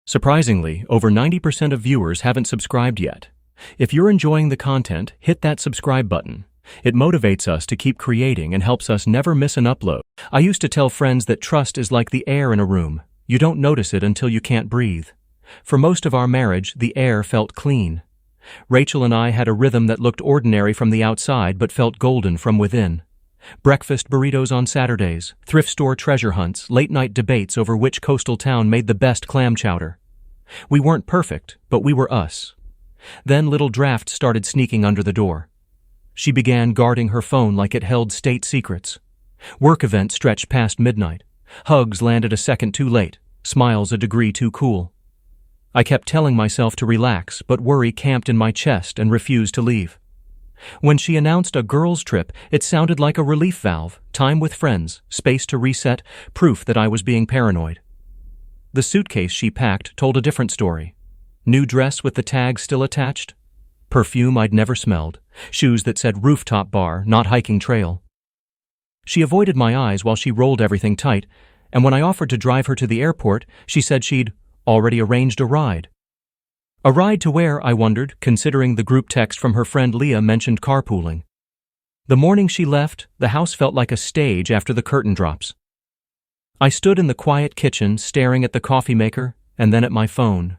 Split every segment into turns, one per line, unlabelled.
Surprisingly, over 90% of viewers haven't subscribed yet. If you're enjoying the content, hit that subscribe button. It motivates us to keep creating and helps us never miss an upload. I used to tell friends that trust is like the air in a room. You don't notice it until you can't breathe. For most of our marriage, the air felt clean. Rachel and I had a rhythm that looked ordinary from the outside but felt golden from within. Breakfast burritos on Saturdays, thrift store treasure hunts, late-night debates over which coastal town made the best clam chowder. We weren't perfect, but we were us. Then little drafts started sneaking under the door. She began guarding her phone like it held state secrets. Work events stretched past midnight. Hugs landed a second too late, smiles a degree too cool. I kept telling myself to relax, but worry camped in my chest and refused to leave. When she announced a girls' trip, it sounded like a relief valve, time with friends, space to reset, proof that I was being paranoid. The suitcase she packed told a different story. New dress with the tag still attached. Perfume I'd never smelled. Shoes that said rooftop bar, not hiking trail. She avoided my eyes while she rolled everything tight, and when I offered to drive her to the airport, she said she'd already arranged a ride. A ride to where, I wondered, considering the group text from her friend Leah mentioned carpooling. The morning she left, the house felt like a stage after the curtain drops. I stood in the quiet kitchen staring at the coffee maker and then at my phone.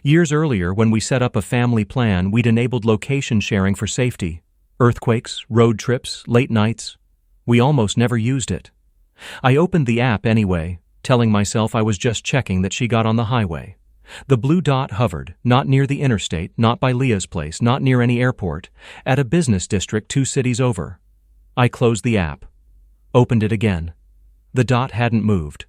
Years earlier, when we set up a family plan, we'd enabled location sharing for safety. Earthquakes, road trips, late nights. We almost never used it. I opened the app anyway, telling myself I was just checking that she got on the highway. The blue dot hovered, not near the interstate, not by Leah's place, not near any airport, at a business district 2 cities over. I closed the app. Opened it again. The dot hadn't moved.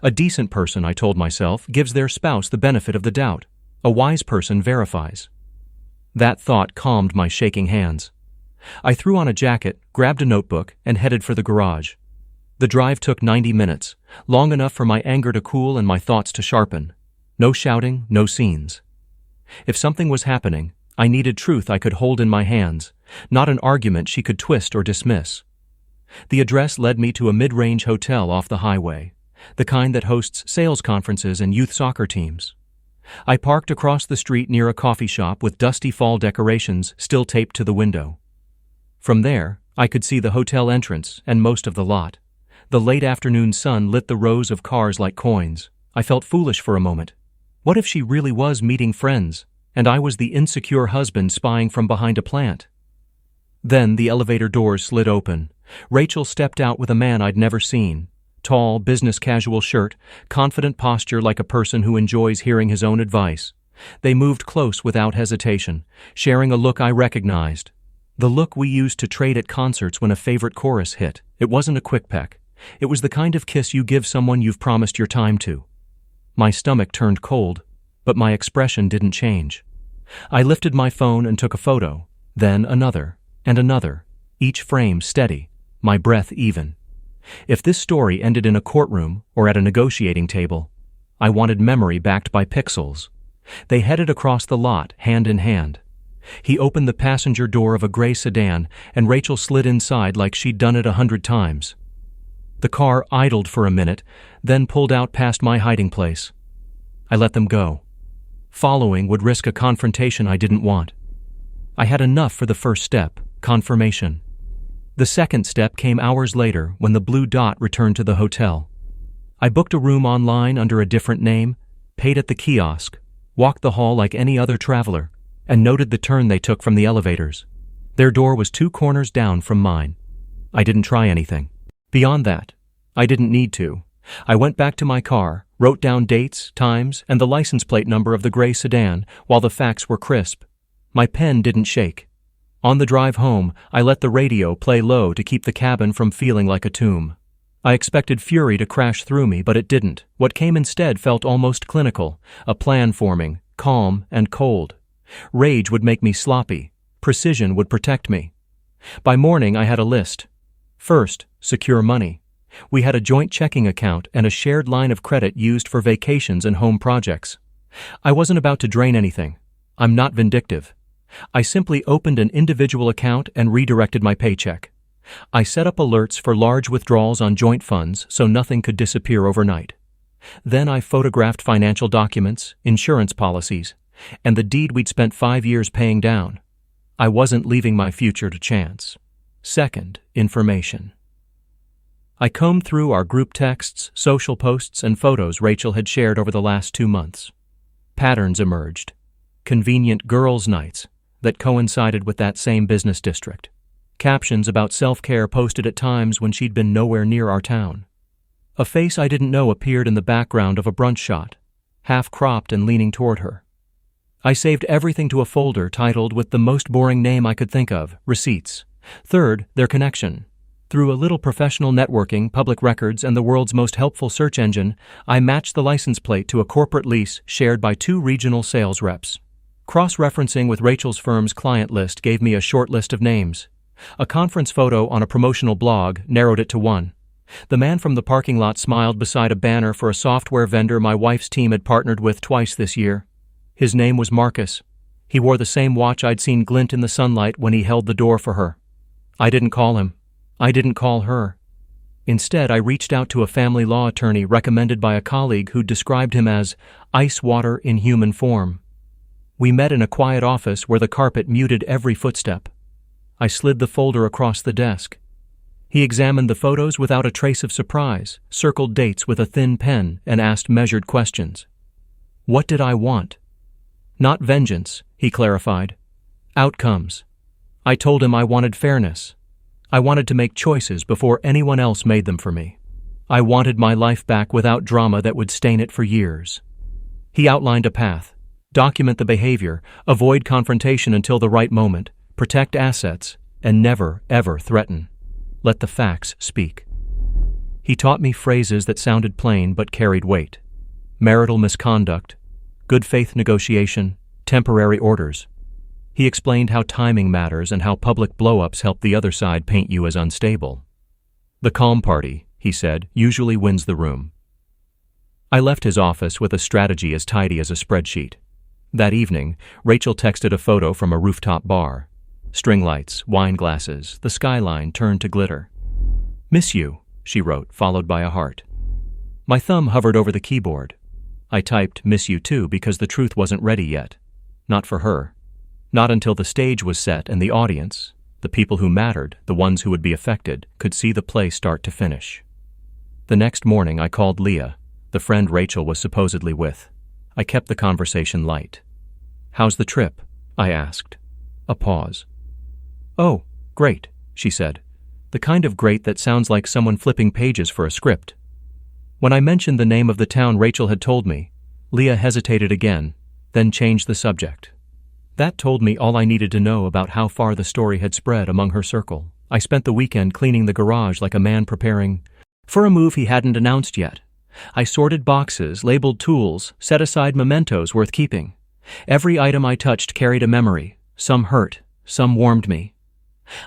A decent person, I told myself, gives their spouse the benefit of the doubt. A wise person verifies. That thought calmed my shaking hands. I threw on a jacket, grabbed a notebook, and headed for the garage. The drive took 90 minutes, long enough for my anger to cool and my thoughts to sharpen. No shouting, no scenes. If something was happening, I needed truth I could hold in my hands, not an argument she could twist or dismiss. The address led me to a mid-range hotel off the highway, the kind that hosts sales conferences and youth soccer teams. I parked across the street near a coffee shop with dusty fall decorations still taped to the window. From there, I could see the hotel entrance and most of the lot. The late afternoon sun lit the rows of cars like coins. I felt foolish for a moment. What if she really was meeting friends, and I was the insecure husband spying from behind a plant? Then the elevator doors slid open. Rachel stepped out with a man I'd never seen. Tall, business casual shirt, confident posture like a person who enjoys hearing his own advice. They moved close without hesitation, sharing a look I recognized. The look we used to trade at concerts when a favorite chorus hit. It wasn't a quick peck. It was the kind of kiss you give someone you've promised your time to. My stomach turned cold, but my expression didn't change. I lifted my phone and took a photo, then another, and another, each frame steady, my breath even. If this story ended in a courtroom or at a negotiating table, I wanted memory backed by pixels. They headed across the lot, hand in hand. He opened the passenger door of a gray sedan, and Rachel slid inside like she'd done it 100 times. The car idled for a minute, then pulled out past my hiding place. I let them go. Following would risk a confrontation I didn't want. I had enough for the first step, confirmation. The second step came hours later when the blue dot returned to the hotel. I booked a room online under a different name, paid at the kiosk, walked the hall like any other traveler, and noted the turn they took from the elevators. Their door was 2 corners down from mine. I didn't try anything. Beyond that, I didn't need to. I went back to my car, wrote down dates, times, and the license plate number of the gray sedan while the facts were crisp. My pen didn't shake. On the drive home, I let the radio play low to keep the cabin from feeling like a tomb. I expected fury to crash through me, but it didn't. What came instead felt almost clinical, a plan forming, calm and cold. Rage would make me sloppy. Precision would protect me. By morning, I had a list. First, secure money. We had a joint checking account and a shared line of credit used for vacations and home projects. I wasn't about to drain anything. I'm not vindictive. I simply opened an individual account and redirected my paycheck. I set up alerts for large withdrawals on joint funds so nothing could disappear overnight. Then I photographed financial documents, insurance policies, and the deed we'd spent 5 years paying down. I wasn't leaving my future to chance. Second, information. I combed through our group texts, social posts, and photos Rachel had shared over the last 2 months. Patterns emerged. Convenient girls' nights that coincided with that same business district. Captions about self-care posted at times when she'd been nowhere near our town. A face I didn't know appeared in the background of a brunch shot, half-cropped and leaning toward her. I saved everything to a folder titled with the most boring name I could think of, Receipts. Third, their connection. Through a little professional networking, public records, and the world's most helpful search engine, I matched the license plate to a corporate lease shared by 2 regional sales reps. Cross-referencing with Rachel's firm's client list gave me a short list of names. A conference photo on a promotional blog narrowed it to 1. The man from the parking lot smiled beside a banner for a software vendor my wife's team had partnered with twice this year. His name was Marcus. He wore the same watch I'd seen glint in the sunlight when he held the door for her. I didn't call him. I didn't call her. Instead, I reached out to a family law attorney recommended by a colleague who described him as ice water in human form. We met in a quiet office where the carpet muted every footstep. I slid the folder across the desk. He examined the photos without a trace of surprise, circled dates with a thin pen, and asked measured questions. What did I want? Not vengeance, he clarified. Outcomes. I told him I wanted fairness. I wanted to make choices before anyone else made them for me. I wanted my life back without drama that would stain it for years. He outlined a path. Document the behavior, avoid confrontation until the right moment, protect assets, and never, ever threaten. Let the facts speak. He taught me phrases that sounded plain but carried weight. Marital misconduct, good faith negotiation, temporary orders. He explained how timing matters and how public blow-ups help the other side paint you as unstable. The calm party, he said, usually wins the room. I left his office with a strategy as tidy as a spreadsheet. That evening, Rachel texted a photo from a rooftop bar. String lights, wine glasses, the skyline turned to glitter. Miss you, she wrote, followed by a heart. My thumb hovered over the keyboard. I typed miss you too because the truth wasn't ready yet. Not for her. Not until the stage was set and the audience, the people who mattered, the ones who would be affected, could see the play start to finish. The next morning I called Leah, the friend Rachel was supposedly with. I kept the conversation light. How's the trip? I asked. A pause. Oh, great, she said. The kind of great that sounds like someone flipping pages for a script. When I mentioned the name of the town Rachel had told me, Leah hesitated again, then changed the subject. That told me all I needed to know about how far the story had spread among her circle. I spent the weekend cleaning the garage like a man preparing for a move he hadn't announced yet. I sorted boxes, labeled tools, set aside mementos worth keeping. Every item I touched carried a memory. Some hurt, some warmed me.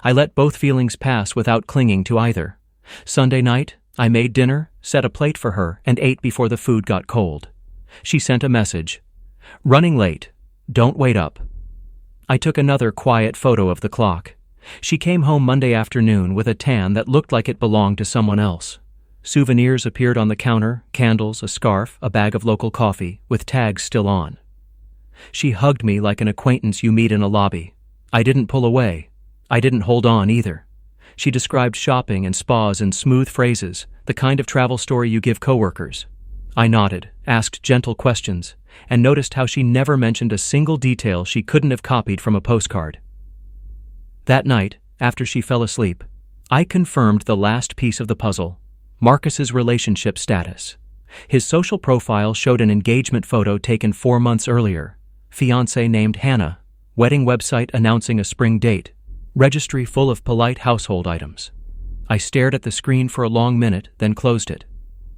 I let both feelings pass without clinging to either. Sunday night, I made dinner, set a plate for her, and ate before the food got cold. She sent a message. Running late. Don't wait up. I took another quiet photo of the clock. She came home Monday afternoon with a tan that looked like it belonged to someone else. Souvenirs appeared on the counter, candles, a scarf, a bag of local coffee, with tags still on. She hugged me like an acquaintance you meet in a lobby. I didn't pull away. I didn't hold on either. She described shopping and spas in smooth phrases, the kind of travel story you give coworkers. I nodded, asked gentle questions, and noticed how she never mentioned a single detail she couldn't have copied from a postcard. That night, after she fell asleep, I confirmed the last piece of the puzzle, Marcus's relationship status. His social profile showed an engagement photo taken 4 months earlier, fiancée named Hannah, wedding website announcing a spring date, registry full of polite household items. I stared at the screen for a long minute, then closed it.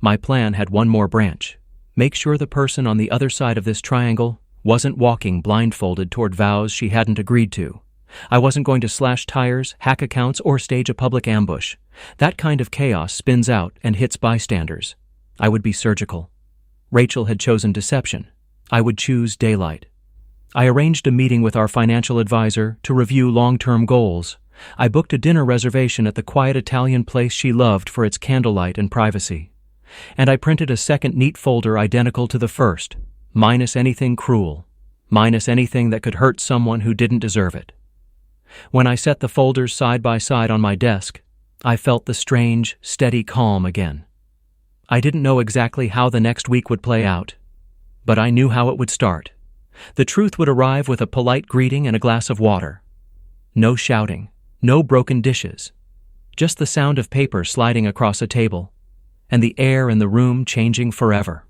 My plan had one more branch. Make sure the person on the other side of this triangle wasn't walking blindfolded toward vows she hadn't agreed to. I wasn't going to slash tires, hack accounts, or stage a public ambush. That kind of chaos spins out and hits bystanders. I would be surgical. Rachel had chosen deception. I would choose daylight. I arranged a meeting with our financial advisor to review long-term goals. I booked a dinner reservation at the quiet Italian place she loved for its candlelight and privacy. And I printed a second neat folder identical to the first, minus anything cruel, minus anything that could hurt someone who didn't deserve it. When I set the folders side by side on my desk, I felt the strange, steady calm again. I didn't know exactly how the next week would play out, but I knew how it would start. The truth would arrive with a polite greeting and a glass of water. No shouting, no broken dishes, just the sound of paper sliding across a table, and the air in the room changing forever.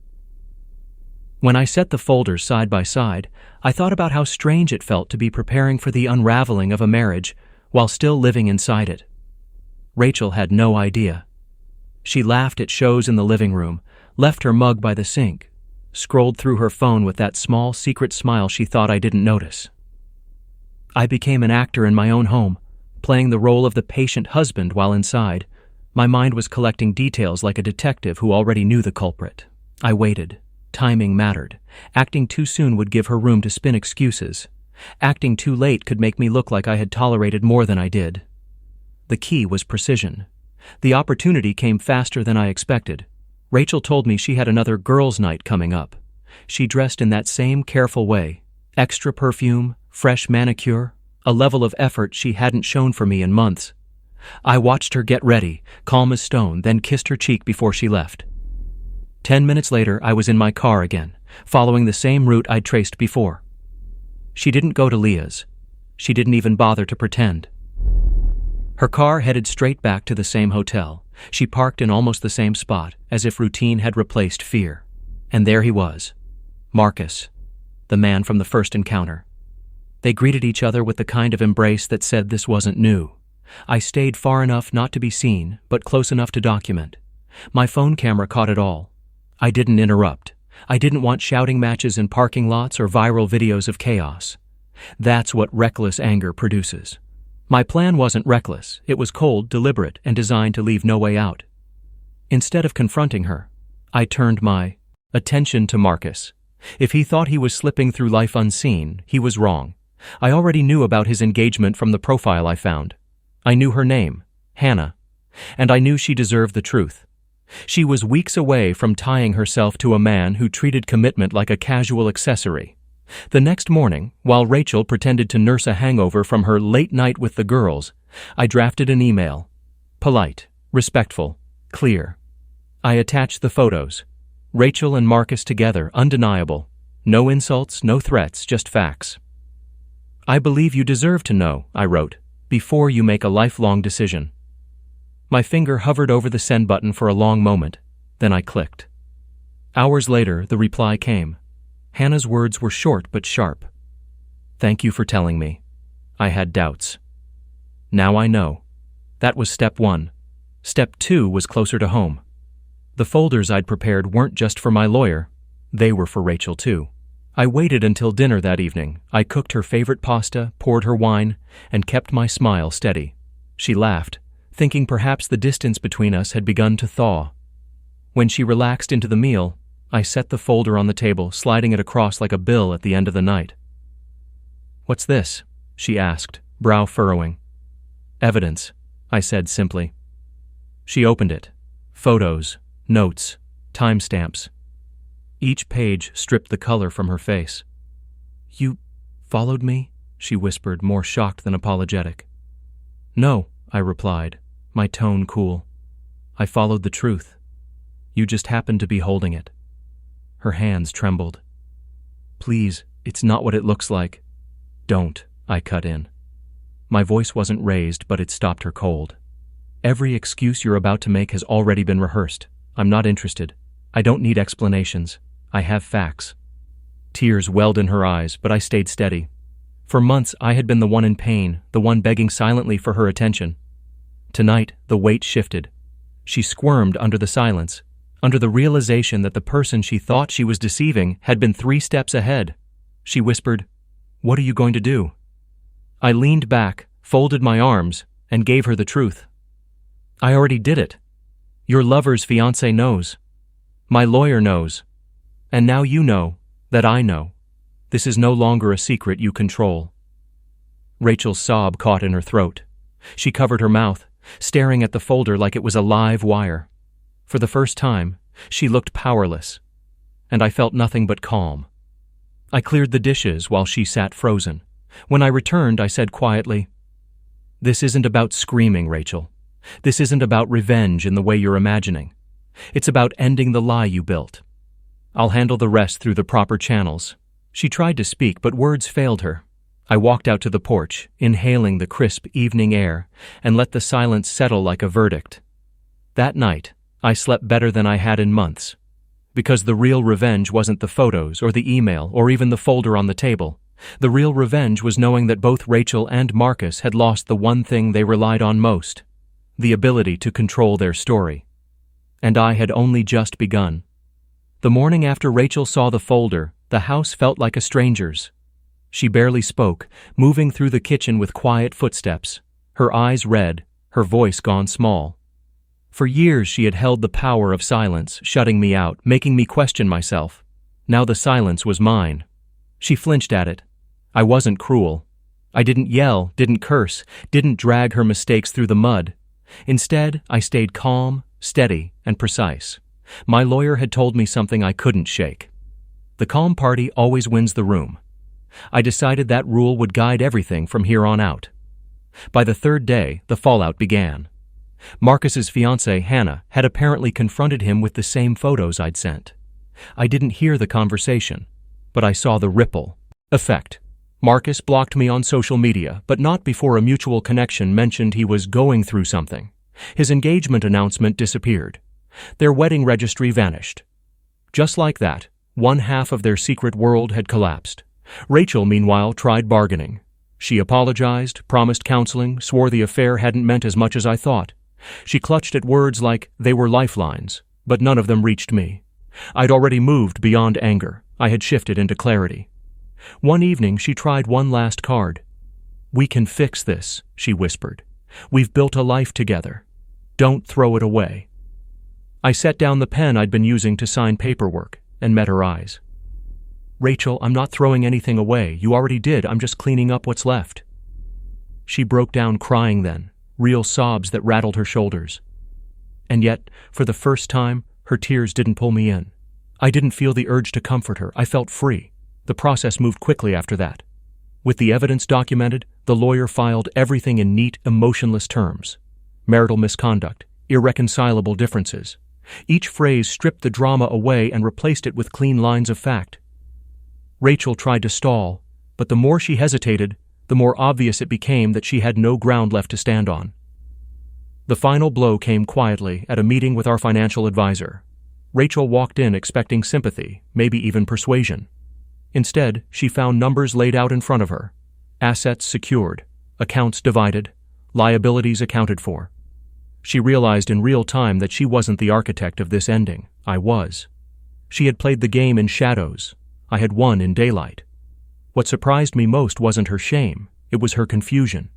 When I set the folders side by side, I thought about how strange it felt to be preparing for the unraveling of a marriage while still living inside it. Rachel had no idea. She laughed at shows in the living room, left her mug by the sink, scrolled through her phone with that small secret smile she thought I didn't notice. I became an actor in my own home, playing the role of the patient husband while inside. My mind was collecting details like a detective who already knew the culprit. I waited. Timing mattered. Acting too soon would give her room to spin excuses. Acting too late could make me look like I had tolerated more than I did. The key was precision. The opportunity came faster than I expected. Rachel told me she had another girls' night coming up. She dressed in that same careful way. Extra perfume, fresh manicure, a level of effort she hadn't shown for me in months. I watched her get ready, calm as stone, then kissed her cheek before she left. 10 minutes later, I was in my car again, following the same route I'd traced before. She didn't go to Leah's. She didn't even bother to pretend. Her car headed straight back to the same hotel. She parked in almost the same spot, as if routine had replaced fear. And there he was, Marcus, the man from the first encounter. They greeted each other with the kind of embrace that said this wasn't new. I stayed far enough not to be seen, but close enough to document. My phone camera caught it all. I didn't interrupt. I didn't want shouting matches in parking lots or viral videos of chaos. That's what reckless anger produces. My plan wasn't reckless. It was cold, deliberate, and designed to leave no way out. Instead of confronting her, I turned my attention to Marcus. If he thought he was slipping through life unseen, he was wrong. I already knew about his engagement from the profile I found. I knew her name, Hannah, and I knew she deserved the truth. She was weeks away from tying herself to a man who treated commitment like a casual accessory. The next morning, while Rachel pretended to nurse a hangover from her late night with the girls, I drafted an email. Polite, respectful, clear. I attached the photos. Rachel and Marcus together, undeniable. No insults, no threats, just facts. I believe you deserve to know, I wrote, before you make a lifelong decision. My finger hovered over the send button for a long moment, then I clicked. Hours later, the reply came. Hannah's words were short but sharp. Thank you for telling me. I had doubts. Now I know. That was step 1. Step 2 was closer to home. The folders I'd prepared weren't just for my lawyer. They were for Rachel too. I waited until dinner that evening. I cooked her favorite pasta, poured her wine, and kept my smile steady. She laughed, thinking perhaps the distance between us had begun to thaw. When she relaxed into the meal, I set the folder on the table, sliding it across like a bill at the end of the night. "What's this?" she asked, brow furrowing. "Evidence," I said simply. She opened it. Photos, notes, timestamps. Each page stripped the color from her face. "You followed me?" she whispered, more shocked than apologetic. "No," I replied, my tone cool. "I followed the truth. You just happened to be holding it." Her hands trembled. "Please, it's not what it looks like." "Don't," I cut in. My voice wasn't raised, but it stopped her cold. "Every excuse you're about to make has already been rehearsed. I'm not interested. I don't need explanations. I have facts." Tears welled in her eyes, but I stayed steady. For months, I had been the one in pain, the one begging silently for her attention. Tonight, the weight shifted. She squirmed under the silence, under the realization that the person she thought she was deceiving had been 3 steps ahead. She whispered, "What are you going to do?" I leaned back, folded my arms, and gave her the truth. "I already did it. Your lover's fiancé knows. My lawyer knows. And now you know that I know. This is no longer a secret you control." Rachel's sob caught in her throat. She covered her mouth, staring at the folder like it was a live wire. For the first time, She looked powerless, and I felt nothing but calm. I cleared the dishes while she sat frozen. When I returned, I said quietly, "This isn't about screaming, Rachel. This isn't about revenge in the way you're imagining. It's about ending the lie you built. I'll handle the rest through the proper channels." She tried to speak, but words failed her. I walked out to the porch, inhaling the crisp evening air, and let the silence settle like a verdict. That night, I slept better than I had in months. Because the real revenge wasn't the photos or the email or even the folder on the table. The real revenge was knowing that both Rachel and Marcus had lost the one thing they relied on most, the ability to control their story. And I had only just begun. The morning after Rachel saw the folder, the house felt like a stranger's. She barely spoke, moving through the kitchen with quiet footsteps, her eyes red, her voice gone small. For years she had held the power of silence, shutting me out, making me question myself. Now the silence was mine. She flinched at it. I wasn't cruel. I didn't yell, didn't curse, didn't drag her mistakes through the mud. Instead, I stayed calm, steady, and precise. My lawyer had told me something I couldn't shake. The calm party always wins the room. I decided that rule would guide everything from here on out. By the third day, the fallout began. Marcus's fiancée, Hannah, had apparently confronted him with the same photos I'd sent. I didn't hear the conversation, but I saw the ripple effect. Marcus blocked me on social media, but not before a mutual connection mentioned he was going through something. His engagement announcement disappeared. Their wedding registry vanished. Just like that, one half of their secret world had collapsed. Rachel, meanwhile, tried bargaining. She apologized, promised counseling, swore the affair hadn't meant as much as I thought. She clutched at words like they were lifelines, but none of them reached me. I'd already moved beyond anger. I had shifted into clarity. One evening, she tried one last card. "We can fix this," she whispered. "We've built a life together. Don't throw it away." I set down the pen I'd been using to sign paperwork and met her eyes. "Rachel, I'm not throwing anything away. You already did. I'm just cleaning up what's left." She broke down crying then, real sobs that rattled her shoulders. And yet, for the first time, her tears didn't pull me in. I didn't feel the urge to comfort her. I felt free. The process moved quickly after that. With the evidence documented, the lawyer filed everything in neat, emotionless terms. Marital misconduct, irreconcilable differences. Each phrase stripped the drama away and replaced it with clean lines of fact. Rachel tried to stall, but the more she hesitated, the more obvious it became that she had no ground left to stand on. The final blow came quietly at a meeting with our financial advisor. Rachel walked in expecting sympathy, maybe even persuasion. Instead, she found numbers laid out in front of her. Assets secured, accounts divided, liabilities accounted for. She realized in real time that she wasn't the architect of this ending. I was. She had played the game in shadows. I had won in daylight. What surprised me most wasn't her shame. It was her confusion.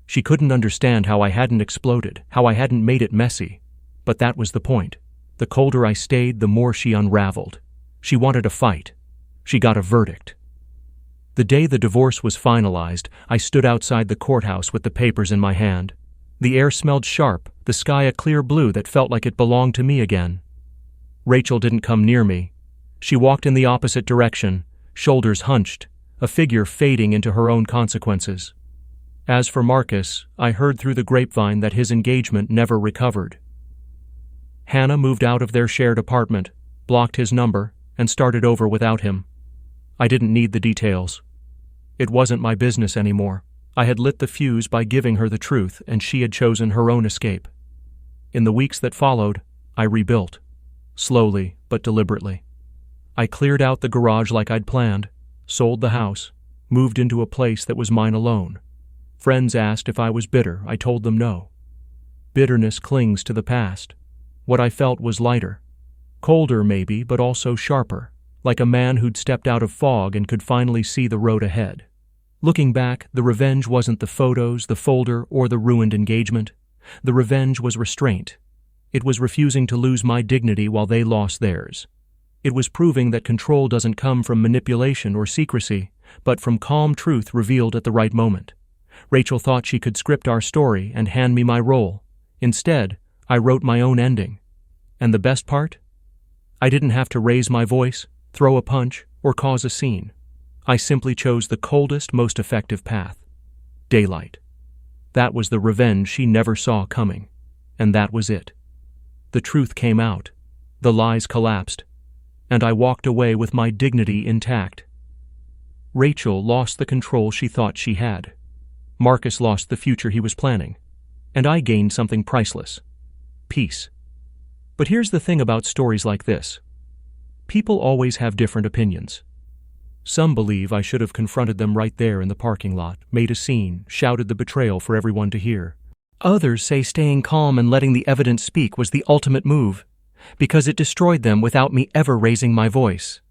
She couldn't understand how I hadn't exploded, how I hadn't made it messy. But that was the point. The colder I stayed, the more she unraveled. She wanted a fight. She got a verdict. The day the divorce was finalized, I stood outside the courthouse with the papers in my hand. The air smelled sharp, the sky a clear blue that felt like it belonged to me again. Rachel didn't come near me. She walked in the opposite direction, shoulders hunched, a figure fading into her own consequences. As for Marcus, I heard through the grapevine that his engagement never recovered. Hannah moved out of their shared apartment, blocked his number, and started over without him. I didn't need the details. It wasn't my business anymore. I had lit the fuse by giving her the truth, and she had chosen her own escape. In the weeks that followed, I rebuilt, slowly but deliberately. I cleared out the garage like I'd planned, sold the house, moved into a place that was mine alone. Friends asked if I was bitter. I told them no. Bitterness clings to the past. What I felt was lighter. Colder maybe, but also sharper, like a man who'd stepped out of fog and could finally see the road ahead. Looking back, the revenge wasn't the photos, the folder, or the ruined engagement. The revenge was restraint. It was refusing to lose my dignity while they lost theirs. It was proving that control doesn't come from manipulation or secrecy, but from calm truth revealed at the right moment. Rachel thought she could script our story and hand me my role. Instead, I wrote my own ending. And the best part? I didn't have to raise my voice, throw a punch, or cause a scene. I simply chose the coldest, most effective path. Daylight. That was the revenge she never saw coming. And that was it. The truth came out. The lies collapsed. And I walked away with my dignity intact. Rachel lost the control she thought she had. Marcus lost the future he was planning. And I gained something priceless. Peace. But here's the thing about stories like this. People always have different opinions. Some believe I should have confronted them right there in the parking lot, made a scene, shouted the betrayal for everyone to hear. Others say staying calm and letting the evidence speak was the ultimate move, because it destroyed them without me ever raising my voice.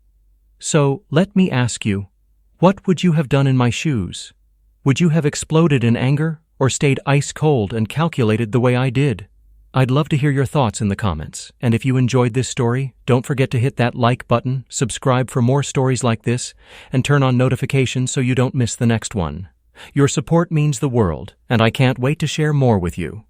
So, let me ask you, what would you have done in my shoes? Would you have exploded in anger, or stayed ice cold and calculated the way I did? I'd love to hear your thoughts in the comments, and if you enjoyed this story, don't forget to hit that like button, subscribe for more stories like this, and turn on notifications so you don't miss the next one. Your support means the world, and I can't wait to share more with you.